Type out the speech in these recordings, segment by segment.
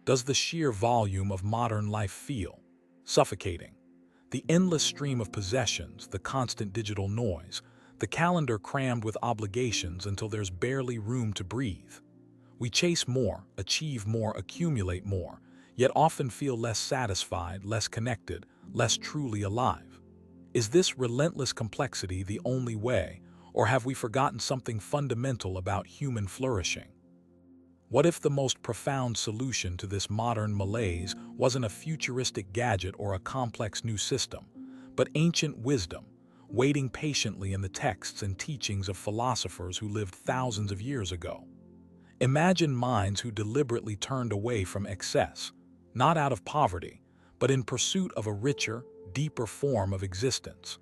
does the sheer volume of modern life feel suffocating? The endless stream of possessions, the constant digital noise, the calendar crammed with obligations until there's barely room to breathe. We chase more, achieve more, accumulate more, yet often feel less satisfied, less connected, less truly alive. Is this relentless complexity the only way, or have we forgotten something fundamental about human flourishing? What if the most profound solution to this modern malaise wasn't a futuristic gadget or a complex new system, but ancient wisdom, waiting patiently in the texts and teachings of philosophers who lived thousands of years ago? Imagine minds who deliberately turned away from excess, not out of poverty, but in pursuit of a richer, deeper form of existence.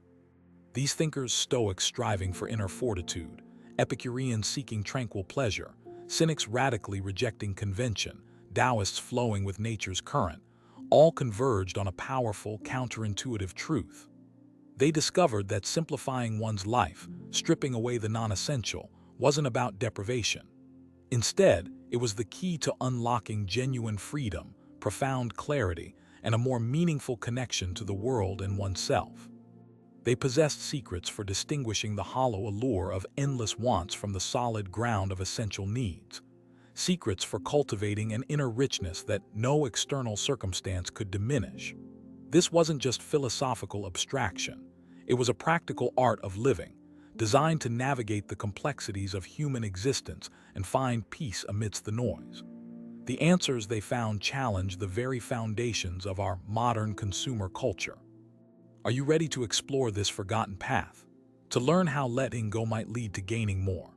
These thinkers, Stoics striving for inner fortitude, Epicureans seeking tranquil pleasure, cynics radically rejecting convention, Taoists flowing with nature's current, all converged on a powerful, counterintuitive truth. They discovered that simplifying one's life, stripping away the non-essential, wasn't about deprivation. Instead, it was the key to unlocking genuine freedom, profound clarity, and a more meaningful connection to the world and oneself. They possessed secrets for distinguishing the hollow allure of endless wants from the solid ground of essential needs. Secrets for cultivating an inner richness that no external circumstance could diminish. This wasn't just philosophical abstraction. It was a practical art of living, designed to navigate the complexities of human existence and find peace amidst the noise. The answers they found challenged the very foundations of our modern consumer culture. Are you ready to explore this forgotten path? To learn how letting go might lead to gaining more?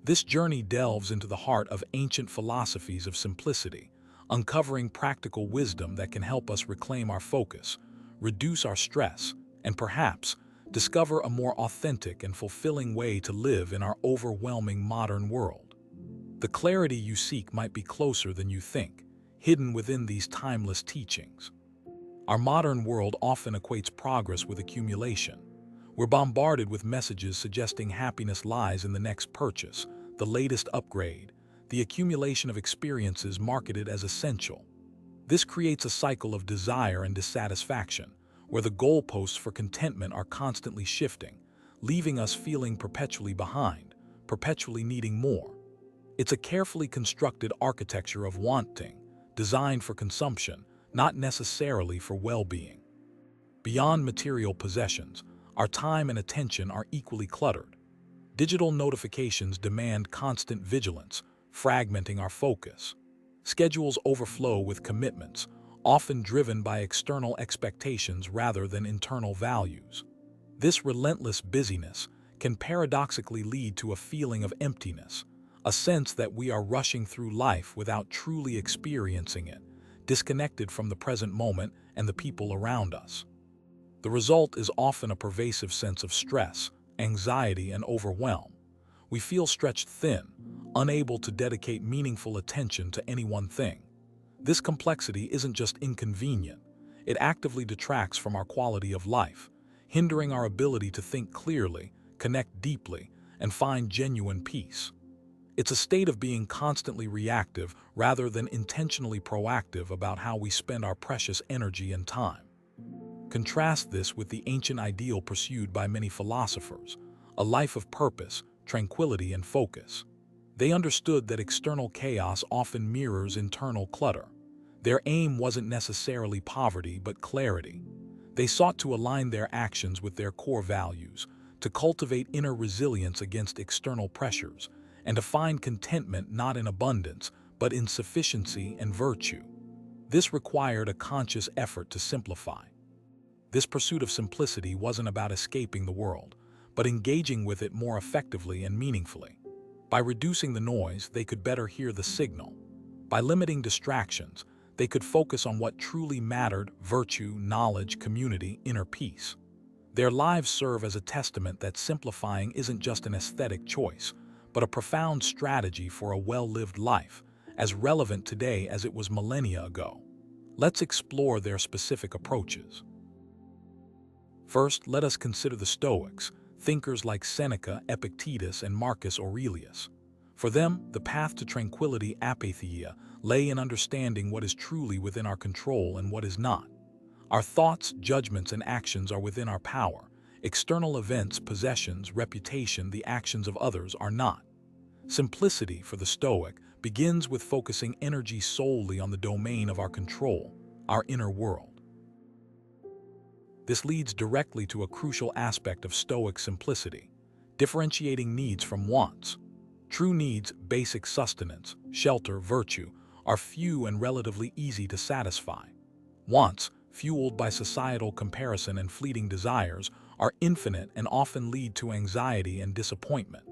This journey delves into the heart of ancient philosophies of simplicity, uncovering practical wisdom that can help us reclaim our focus, reduce our stress, and perhaps discover a more authentic and fulfilling way to live in our overwhelming modern world. The clarity you seek might be closer than you think, hidden within these timeless teachings. Our modern world often equates progress with accumulation. We're bombarded with messages suggesting happiness lies in the next purchase, the latest upgrade, the accumulation of experiences marketed as essential. This creates a cycle of desire and dissatisfaction, where the goalposts for contentment are constantly shifting, leaving us feeling perpetually behind, perpetually needing more. It's a carefully constructed architecture of wanting, designed for consumption, not necessarily for well-being. Beyond material possessions, our time and attention are equally cluttered. Digital notifications demand constant vigilance, fragmenting our focus. Schedules overflow with commitments, often driven by external expectations rather than internal values. This relentless busyness can paradoxically lead to a feeling of emptiness, a sense that we are rushing through life without truly experiencing it, disconnected from the present moment and the people around us. The result is often a pervasive sense of stress, anxiety, and overwhelm. We feel stretched thin, unable to dedicate meaningful attention to any one thing. This complexity isn't just inconvenient, it actively detracts from our quality of life, hindering our ability to think clearly, connect deeply, and find genuine peace. It's a state of being constantly reactive rather than intentionally proactive about how we spend our precious energy and time. Contrast this with the ancient ideal pursued by many philosophers, a life of purpose, tranquility, and focus. They understood that external chaos often mirrors internal clutter. Their aim wasn't necessarily poverty, but clarity. They sought to align their actions with their core values, to cultivate inner resilience against external pressures, and to find contentment not in abundance, but in sufficiency and virtue. This required a conscious effort to simplify. This pursuit of simplicity wasn't about escaping the world, but engaging with it more effectively and meaningfully. By reducing the noise, they could better hear the signal. By limiting distractions, they could focus on what truly mattered: virtue, knowledge, community, inner peace. Their lives serve as a testament that simplifying isn't just an aesthetic choice, but a profound strategy for a well-lived life, as relevant today as it was millennia ago. Let's explore their specific approaches. First, let us consider the Stoics, thinkers like Seneca, Epictetus, and Marcus Aurelius. For them, the path to tranquility, apathy, lay in understanding what is truly within our control and what is not. Our thoughts, judgments, and actions are within our power. External events, possessions, reputation, the actions of others are not. Simplicity, for the Stoic, begins with focusing energy solely on the domain of our control, our inner world. This leads directly to a crucial aspect of Stoic simplicity: differentiating needs from wants. True needs, basic sustenance, shelter, virtue, are few and relatively easy to satisfy. Wants, fueled by societal comparison and fleeting desires, are infinite and often lead to anxiety and disappointment.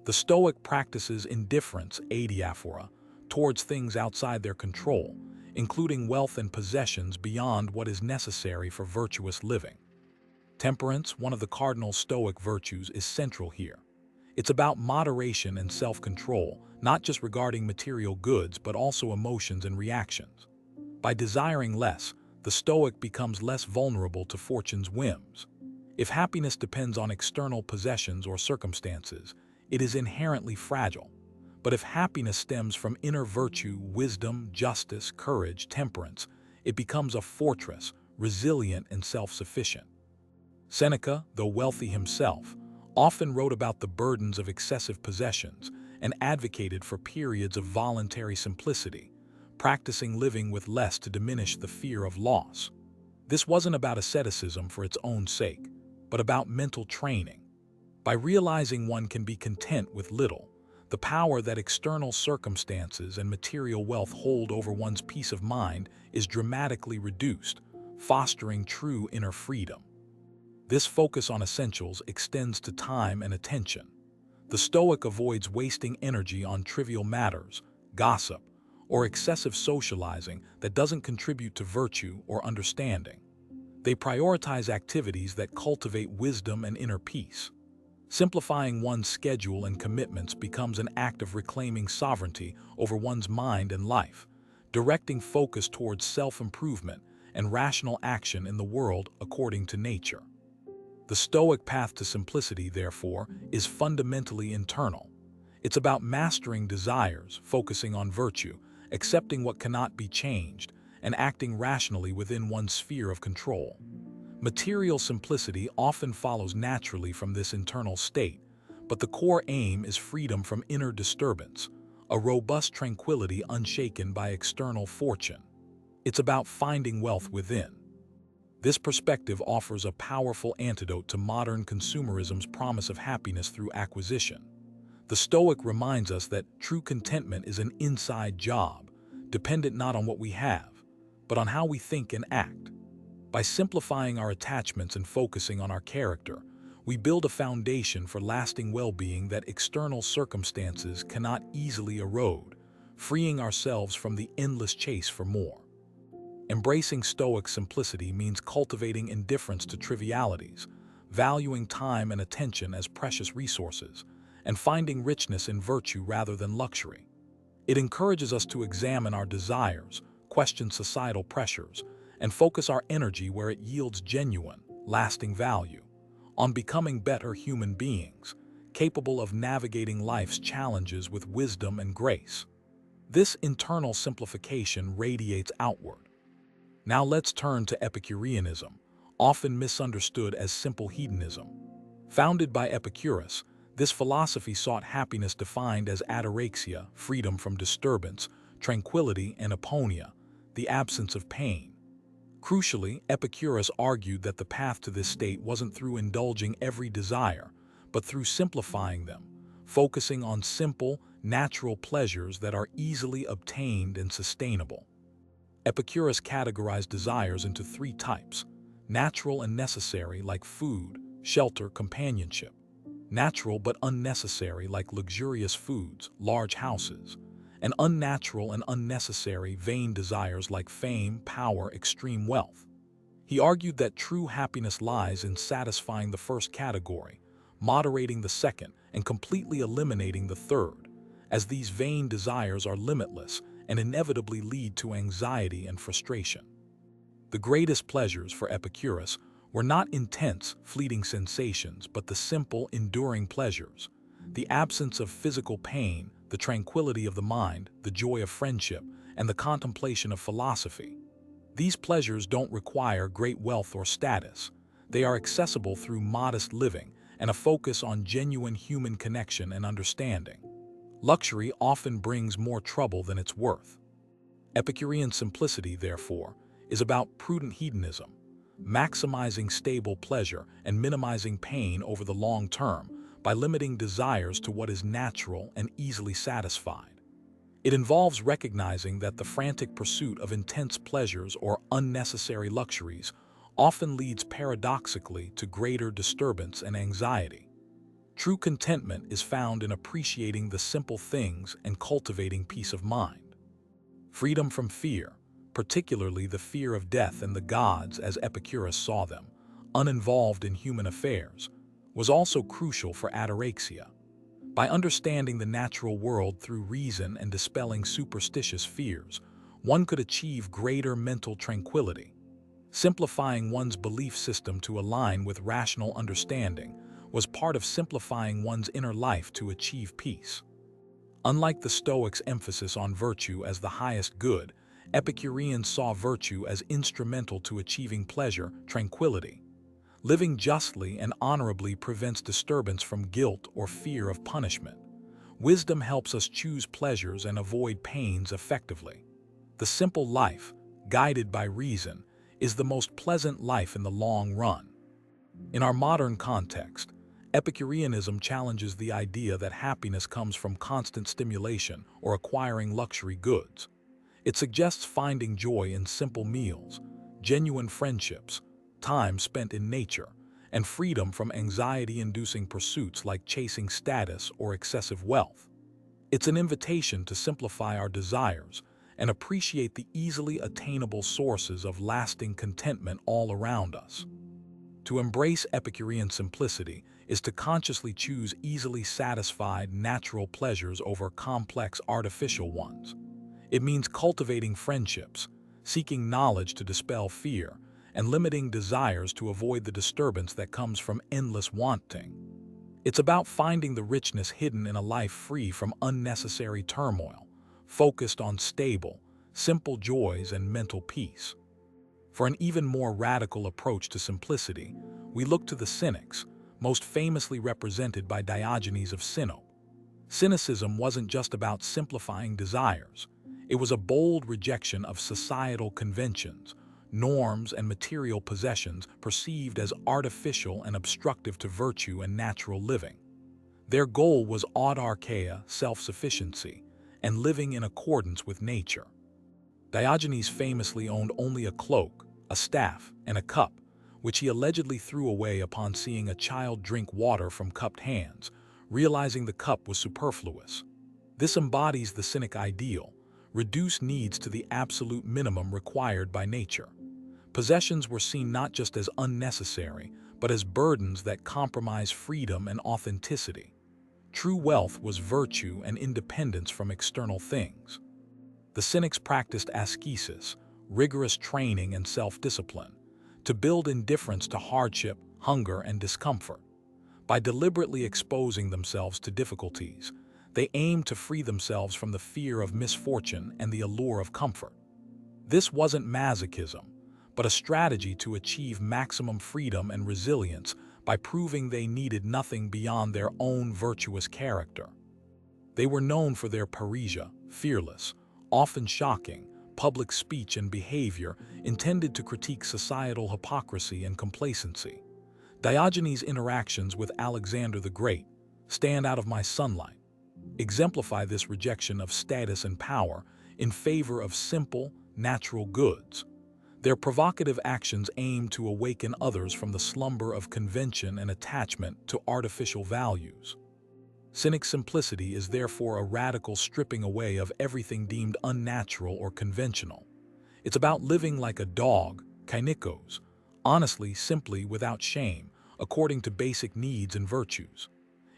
The Stoic practices indifference, adiaphora, towards things outside their control, including wealth and possessions beyond what is necessary for virtuous living. Temperance, one of the cardinal Stoic virtues, is central here. It's about moderation and self-control, not just regarding material goods but also emotions and reactions. By desiring less, the Stoic becomes less vulnerable to fortune's whims. If happiness depends on external possessions or circumstances, it is inherently fragile. But if happiness stems from inner virtue, wisdom, justice, courage, temperance, it becomes a fortress, resilient and self-sufficient. Seneca, though wealthy himself, often wrote about the burdens of excessive possessions and advocated for periods of voluntary simplicity, practicing living with less to diminish the fear of loss. This wasn't about asceticism for its own sake, but about mental training. By realizing one can be content with little, the power that external circumstances and material wealth hold over one's peace of mind is dramatically reduced, fostering true inner freedom. This focus on essentials extends to time and attention. The Stoic avoids wasting energy on trivial matters, gossip, or excessive socializing that doesn't contribute to virtue or understanding. They prioritize activities that cultivate wisdom and inner peace. Simplifying one's schedule and commitments becomes an act of reclaiming sovereignty over one's mind and life, directing focus towards self-improvement and rational action in the world according to nature. The Stoic path to simplicity, therefore, is fundamentally internal. It's about mastering desires, focusing on virtue, accepting what cannot be changed, and acting rationally within one's sphere of control. Material simplicity often follows naturally from this internal state, but the core aim is freedom from inner disturbance, a robust tranquility unshaken by external fortune. It's about finding wealth within. This perspective offers a powerful antidote to modern consumerism's promise of happiness through acquisition. The Stoic reminds us that true contentment is an inside job, dependent not on what we have, but on how we think and act. By simplifying our attachments and focusing on our character, we build a foundation for lasting well-being that external circumstances cannot easily erode, freeing ourselves from the endless chase for more. Embracing Stoic simplicity means cultivating indifference to trivialities, valuing time and attention as precious resources, and finding richness in virtue rather than luxury. It encourages us to examine our desires, question societal pressures, and focus our energy where it yields genuine, lasting value, on becoming better human beings, capable of navigating life's challenges with wisdom and grace. This internal simplification radiates outward. Now let's turn to Epicureanism, often misunderstood as simple hedonism. Founded by Epicurus, this philosophy sought happiness defined as ataraxia, freedom from disturbance, tranquility, and aponia, the absence of pain. Crucially, Epicurus argued that the path to this state wasn't through indulging every desire, but through simplifying them, focusing on simple, natural pleasures that are easily obtained and sustainable. Epicurus categorized desires into three types: natural and necessary, like food, shelter, companionship; natural but unnecessary, like luxurious foods, large houses; and unnatural and unnecessary, vain desires like fame, power, extreme wealth. He argued that true happiness lies in satisfying the first category, moderating the second, and completely eliminating the third, as these vain desires are limitless and inevitably lead to anxiety and frustration. The greatest pleasures for Epicurus were not intense, fleeting sensations, but the simple, enduring pleasures: the absence of physical pain, the tranquility of the mind, the joy of friendship, and the contemplation of philosophy. These pleasures don't require great wealth or status. They are accessible through modest living and a focus on genuine human connection and understanding. Luxury often brings more trouble than it's worth. Epicurean simplicity, therefore, is about prudent hedonism, maximizing stable pleasure and minimizing pain over the long term by limiting desires to what is natural and easily satisfied. It involves recognizing that the frantic pursuit of intense pleasures or unnecessary luxuries often leads paradoxically to greater disturbance and anxiety. True contentment is found in appreciating the simple things and cultivating peace of mind. Freedom from fear, particularly the fear of death and the gods as Epicurus saw them, uninvolved in human affairs, was also crucial for ataraxia. By understanding the natural world through reason and dispelling superstitious fears, one could achieve greater mental tranquility. Simplifying one's belief system to align with rational understanding was part of simplifying one's inner life to achieve peace. Unlike the Stoics' emphasis on virtue as the highest good, Epicureans saw virtue as instrumental to achieving pleasure, tranquility. Living justly and honorably prevents disturbance from guilt or fear of punishment. Wisdom helps us choose pleasures and avoid pains effectively. The simple life, guided by reason, is the most pleasant life in the long run. In our modern context, Epicureanism challenges the idea that happiness comes from constant stimulation or acquiring luxury goods. It suggests finding joy in simple meals, genuine friendships, time spent in nature, and freedom from anxiety-inducing pursuits like chasing status or excessive wealth. It's an invitation to simplify our desires and appreciate the easily attainable sources of lasting contentment all around us. To embrace Epicurean simplicity is to consciously choose easily satisfied natural pleasures over complex artificial ones. It means cultivating friendships, seeking knowledge to dispel fear, and limiting desires to avoid the disturbance that comes from endless wanting. It's about finding the richness hidden in a life free from unnecessary turmoil, focused on stable, simple joys and mental peace. For an even more radical approach to simplicity, we look to the Cynics, most famously represented by Diogenes of Sinope. Cynicism wasn't just about simplifying desires. It was a bold rejection of societal conventions, norms, and material possessions perceived as artificial and obstructive to virtue and natural living. Their goal was autarkia, self-sufficiency, and living in accordance with nature. Diogenes famously owned only a cloak, a staff, and a cup, which he allegedly threw away upon seeing a child drink water from cupped hands, realizing the cup was superfluous. This embodies the Cynic ideal: reduce needs to the absolute minimum required by nature. Possessions were seen not just as unnecessary, but as burdens that compromise freedom and authenticity. True wealth was virtue and independence from external things. The Cynics practiced ascesis, rigorous training and self-discipline, to build indifference to hardship, hunger, and discomfort. By deliberately exposing themselves to difficulties, they aimed to free themselves from the fear of misfortune and the allure of comfort. This wasn't masochism, but a strategy to achieve maximum freedom and resilience by proving they needed nothing beyond their own virtuous character. They were known for their parrhesia, fearless, often shocking, public speech and behavior intended to critique societal hypocrisy and complacency. Diogenes' interactions with Alexander the Great, "Stand out of my sunlight," exemplify this rejection of status and power in favor of simple, natural goods. Their provocative actions aim to awaken others from the slumber of convention and attachment to artificial values. Cynic simplicity is therefore a radical stripping away of everything deemed unnatural or conventional. It's about living like a dog, kainikos, honestly, simply, without shame, according to basic needs and virtues.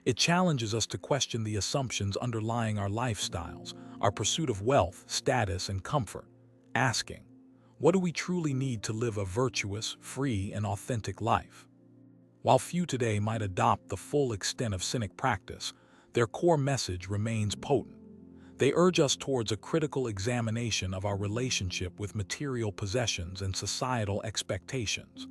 It challenges us to question the assumptions underlying our lifestyles, our pursuit of wealth, status, and comfort, asking, what do we truly need to live a virtuous, free, and authentic life? While few today might adopt the full extent of Cynic practice, their core message remains potent. They urge us towards a critical examination of our relationship with material possessions and societal expectations.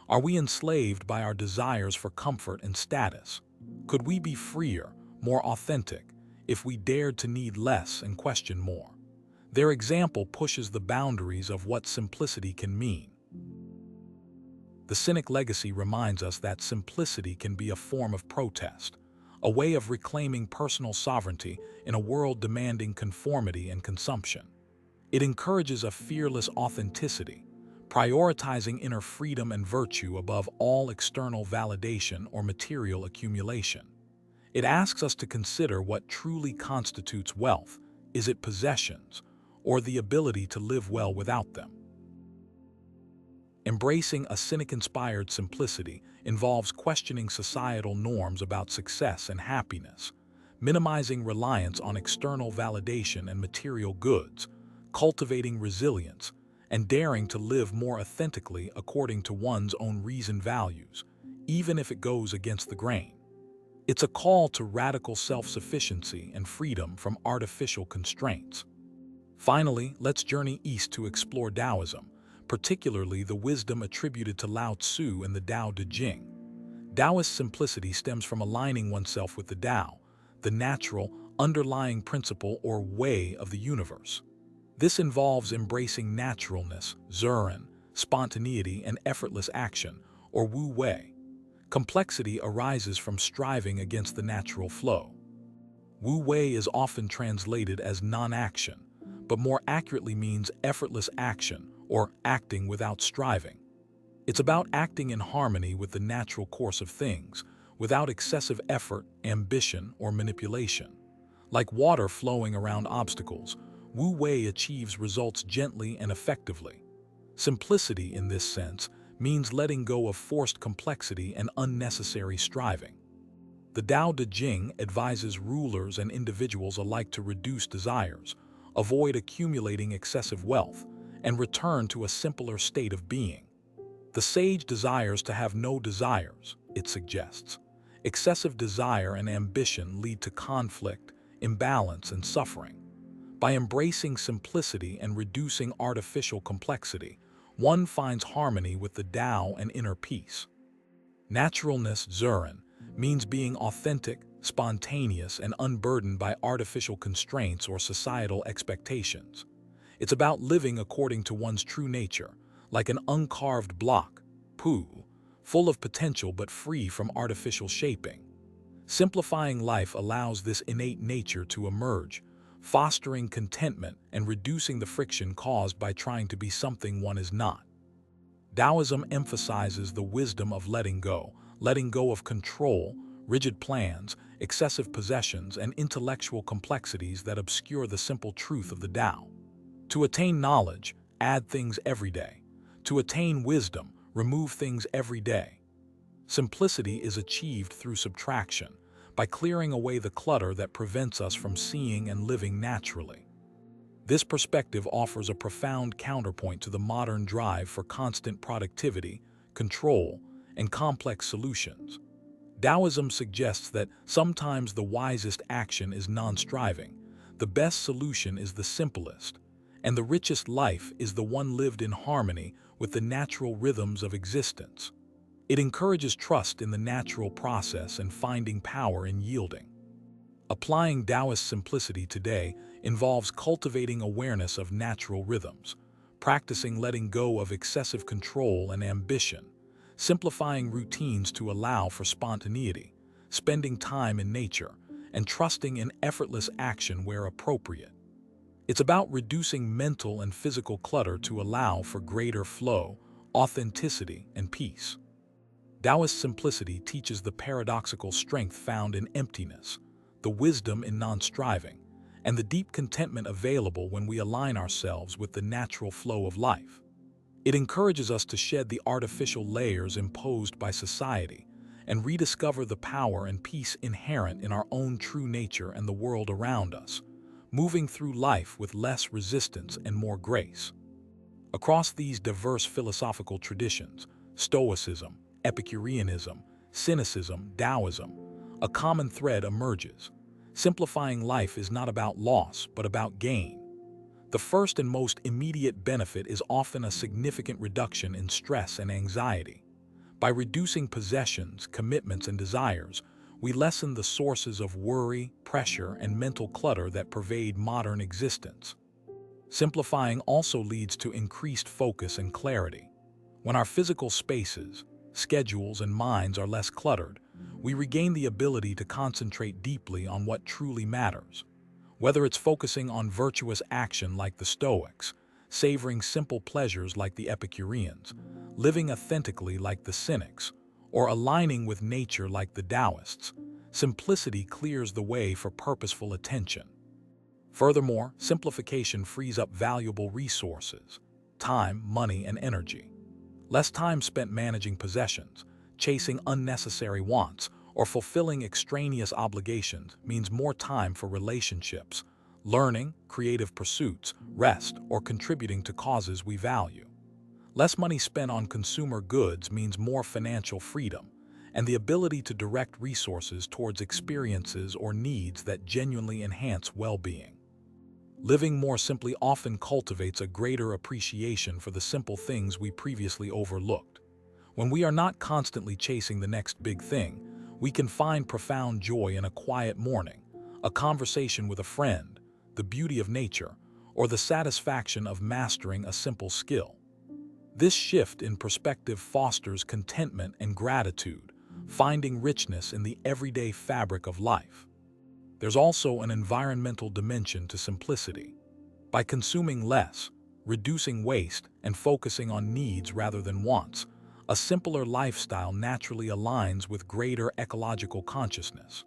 Are we enslaved by our desires for comfort and status? Could we be freer, more authentic, if we dared to need less and question more? Their example pushes the boundaries of what simplicity can mean. The Cynic legacy reminds us that simplicity can be a form of protest, a way of reclaiming personal sovereignty in a world demanding conformity and consumption. It encourages a fearless authenticity, prioritizing inner freedom and virtue above all external validation or material accumulation. It asks us to consider what truly constitutes wealth. Is it possessions, or the ability to live well without them? Embracing a Cynic-inspired simplicity involves questioning societal norms about success and happiness, minimizing reliance on external validation and material goods, cultivating resilience, and daring to live more authentically according to one's own reasoned values, even if it goes against the grain. It's a call to radical self-sufficiency and freedom from artificial constraints. Finally, let's journey east to explore Taoism, particularly the wisdom attributed to Lao Tzu and the Tao Te Ching. Taoist simplicity stems from aligning oneself with the Tao, the natural, underlying principle or way of the universe. This involves embracing naturalness, Zuren, spontaneity, and effortless action, or Wu Wei. Complexity arises from striving against the natural flow. Wu Wei is often translated as non-action, but more accurately means effortless action, or acting without striving. It's about acting in harmony with the natural course of things, without excessive effort, ambition, or manipulation. Like water flowing around obstacles, Wu Wei achieves results gently and effectively. Simplicity, in this sense, means letting go of forced complexity and unnecessary striving. The Tao Te Ching advises rulers and individuals alike to reduce desires, avoid accumulating excessive wealth, and return to a simpler state of being. The sage desires to have no desires, it suggests. Excessive desire and ambition lead to conflict, imbalance, and suffering. By embracing simplicity and reducing artificial complexity, one finds harmony with the Tao and inner peace. Naturalness, Zuren, means being authentic, spontaneous, and unburdened by artificial constraints or societal expectations. It's about living according to one's true nature, like an uncarved block, Pu, full of potential but free from artificial shaping. Simplifying life allows this innate nature to emerge, fostering contentment and reducing the friction caused by trying to be something one is not. Taoism emphasizes the wisdom of letting go of control, rigid plans, excessive possessions, and intellectual complexities that obscure the simple truth of the Tao. To attain knowledge, add things every day. To attain wisdom, remove things every day. Simplicity is achieved through subtraction, by clearing away the clutter that prevents us from seeing and living naturally. This perspective offers a profound counterpoint to the modern drive for constant productivity, control, and complex solutions. Taoism suggests that sometimes the wisest action is non-striving, the best solution is the simplest, and the richest life is the one lived in harmony with the natural rhythms of existence. It encourages trust in the natural process and finding power in yielding. Applying Taoist simplicity today involves cultivating awareness of natural rhythms, practicing letting go of excessive control and ambition, simplifying routines to allow for spontaneity, spending time in nature, and trusting in effortless action where appropriate. It's about reducing mental and physical clutter to allow for greater flow, authenticity, and peace. Taoist simplicity teaches the paradoxical strength found in emptiness, the wisdom in non-striving, and the deep contentment available when we align ourselves with the natural flow of life. It encourages us to shed the artificial layers imposed by society and rediscover the power and peace inherent in our own true nature and the world around us, moving through life with less resistance and more grace. Across these diverse philosophical traditions, Stoicism, Epicureanism, Cynicism, Taoism, a common thread emerges. Simplifying life is not about loss, but about gain. The first and most immediate benefit is often a significant reduction in stress and anxiety. By reducing possessions, commitments, and desires, we lessen the sources of worry, pressure, and mental clutter that pervade modern existence. Simplifying also leads to increased focus and clarity. When our physical spaces, schedules, and minds are less cluttered, we regain the ability to concentrate deeply on what truly matters. Whether it's focusing on virtuous action like the Stoics, savoring simple pleasures like the Epicureans, living authentically like the Cynics, or aligning with nature like the Taoists, simplicity clears the way for purposeful attention. Furthermore, simplification frees up valuable resources, time, money, and energy. Less time spent managing possessions, chasing unnecessary wants, or fulfilling extraneous obligations means more time for relationships, learning, creative pursuits, rest, or contributing to causes we value. Less money spent on consumer goods means more financial freedom and the ability to direct resources towards experiences or needs that genuinely enhance well-being. Living more simply often cultivates a greater appreciation for the simple things we previously overlooked. When we are not constantly chasing the next big thing, we can find profound joy in a quiet morning, a conversation with a friend, the beauty of nature, or the satisfaction of mastering a simple skill. This shift in perspective fosters contentment and gratitude, finding richness in the everyday fabric of life. There's also an environmental dimension to simplicity. By consuming less, reducing waste, and focusing on needs rather than wants, a simpler lifestyle naturally aligns with greater ecological consciousness.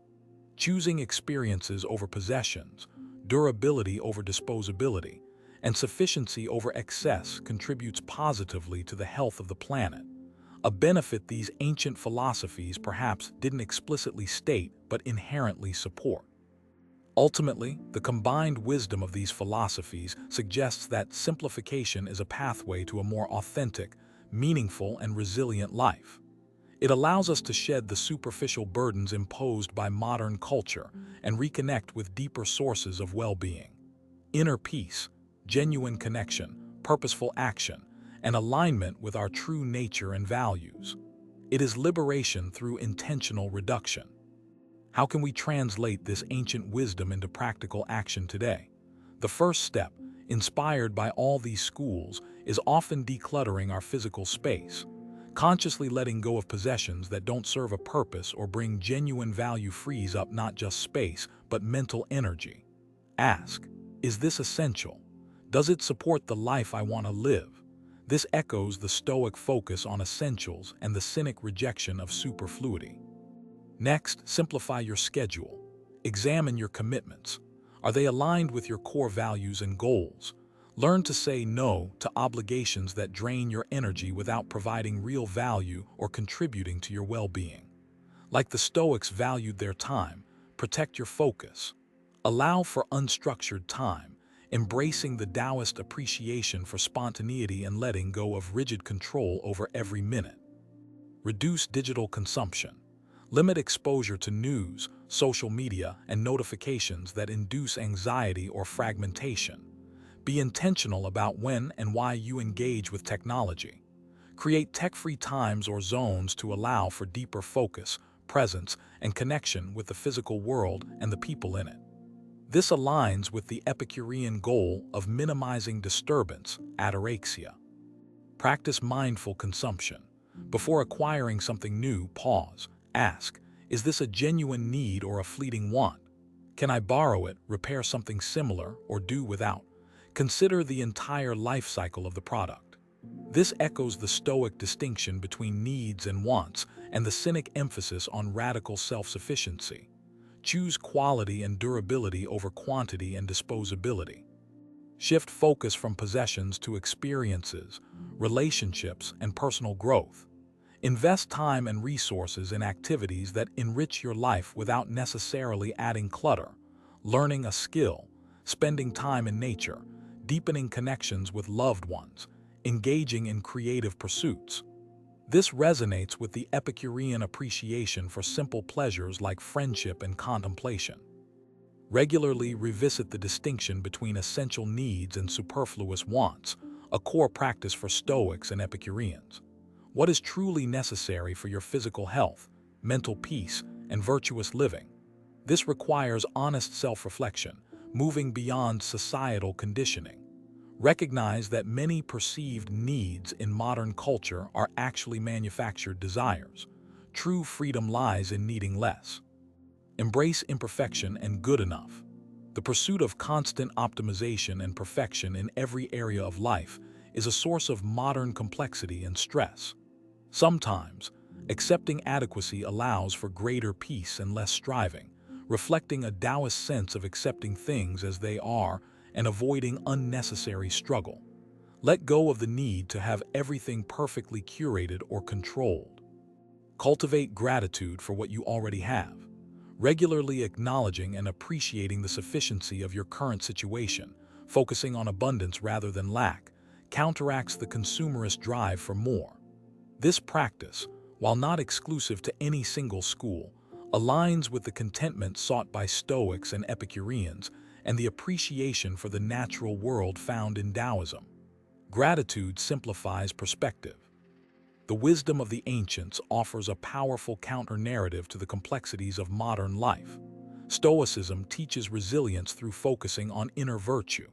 Choosing experiences over possessions, durability over disposability, and sufficiency over excess contributes positively to the health of the planet, a benefit these ancient philosophies perhaps didn't explicitly state but inherently support. Ultimately, the combined wisdom of these philosophies suggests that simplification is a pathway to a more authentic, meaningful, and resilient life. It allows us to shed the superficial burdens imposed by modern culture and reconnect with deeper sources of well-being. Inner peace, genuine connection, purposeful action, and alignment with our true nature and values. It is liberation through intentional reduction. How can we translate this ancient wisdom into practical action today? The first step, inspired by all these schools, is often decluttering our physical space. Consciously letting go of possessions that don't serve a purpose or bring genuine value frees up not just space, but mental energy. Ask, is this essential? Does it support the life I want to live? This echoes the Stoic focus on essentials and the Cynic rejection of superfluity. Next, simplify your schedule. Examine your commitments. Are they aligned with your core values and goals? Learn to say no to obligations that drain your energy without providing real value or contributing to your well-being. Like the Stoics valued their time, protect your focus. Allow for unstructured time, embracing the Taoist appreciation for spontaneity and letting go of rigid control over every minute. Reduce digital consumption. Limit exposure to news, social media, and notifications that induce anxiety or fragmentation. Be intentional about when and why you engage with technology. Create tech-free times or zones to allow for deeper focus, presence, and connection with the physical world and the people in it. This aligns with the Epicurean goal of minimizing disturbance, ataraxia. Practice mindful consumption. Before acquiring something new, pause. Ask, is this a genuine need or a fleeting want? Can I borrow it, repair something similar, or do without? Consider the entire life cycle of the product. This echoes the Stoic distinction between needs and wants and the Cynic emphasis on radical self-sufficiency. Choose quality and durability over quantity and disposability. Shift focus from possessions to experiences, relationships, and personal growth. Invest time and resources in activities that enrich your life without necessarily adding clutter, learning a skill, spending time in nature, deepening connections with loved ones, engaging in creative pursuits. This resonates with the Epicurean appreciation for simple pleasures like friendship and contemplation. Regularly revisit the distinction between essential needs and superfluous wants, a core practice for Stoics and Epicureans. What is truly necessary for your physical health, mental peace, and virtuous living? This requires honest self-reflection, moving beyond societal conditioning. Recognize that many perceived needs in modern culture are actually manufactured desires. True freedom lies in needing less. Embrace imperfection and good enough. The pursuit of constant optimization and perfection in every area of life is a source of modern complexity and stress. Sometimes, accepting adequacy allows for greater peace and less striving, reflecting a Taoist sense of accepting things as they are and avoiding unnecessary struggle. Let go of the need to have everything perfectly curated or controlled. Cultivate gratitude for what you already have. Regularly acknowledging and appreciating the sufficiency of your current situation, focusing on abundance rather than lack, counteracts the consumerist drive for more. This practice, while not exclusive to any single school, aligns with the contentment sought by Stoics and Epicureans and the appreciation for the natural world found in Taoism. Gratitude simplifies perspective. The wisdom of the ancients offers a powerful counter-narrative to the complexities of modern life. Stoicism teaches resilience through focusing on inner virtue.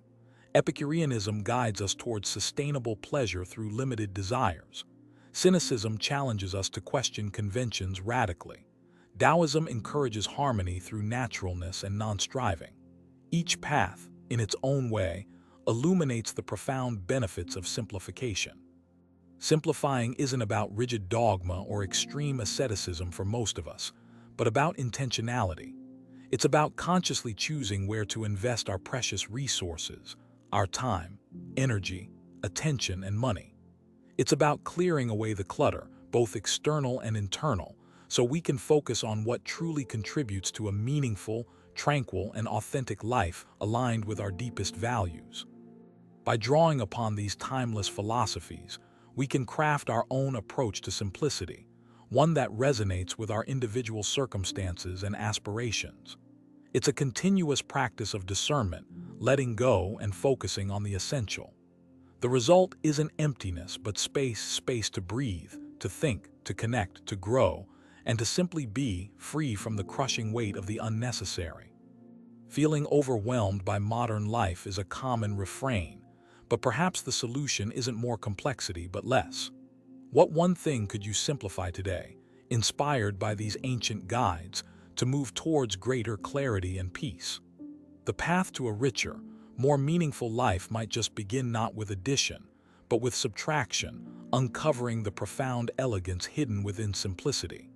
Epicureanism guides us towards sustainable pleasure through limited desires. Cynicism challenges us to question conventions radically. Taoism encourages harmony through naturalness and non-striving. Each path, in its own way, illuminates the profound benefits of simplification. Simplifying isn't about rigid dogma or extreme asceticism for most of us, but about intentionality. It's about consciously choosing where to invest our precious resources, our time, energy, attention, and money. It's about clearing away the clutter, both external and internal, so we can focus on what truly contributes to a meaningful, tranquil, and authentic life aligned with our deepest values. By drawing upon these timeless philosophies, we can craft our own approach to simplicity, one that resonates with our individual circumstances and aspirations. It's a continuous practice of discernment, letting go and focusing on the essential. The result isn't emptiness, but space to breathe, to think, to connect, to grow, and to simply be free from the crushing weight of the unnecessary. Feeling overwhelmed by modern life is a common refrain, but perhaps the solution isn't more complexity but less. What one thing could you simplify today, inspired by these ancient guides, to move towards greater clarity and peace? The path to a richer, more meaningful life might just begin not with addition, but with subtraction, uncovering the profound elegance hidden within simplicity.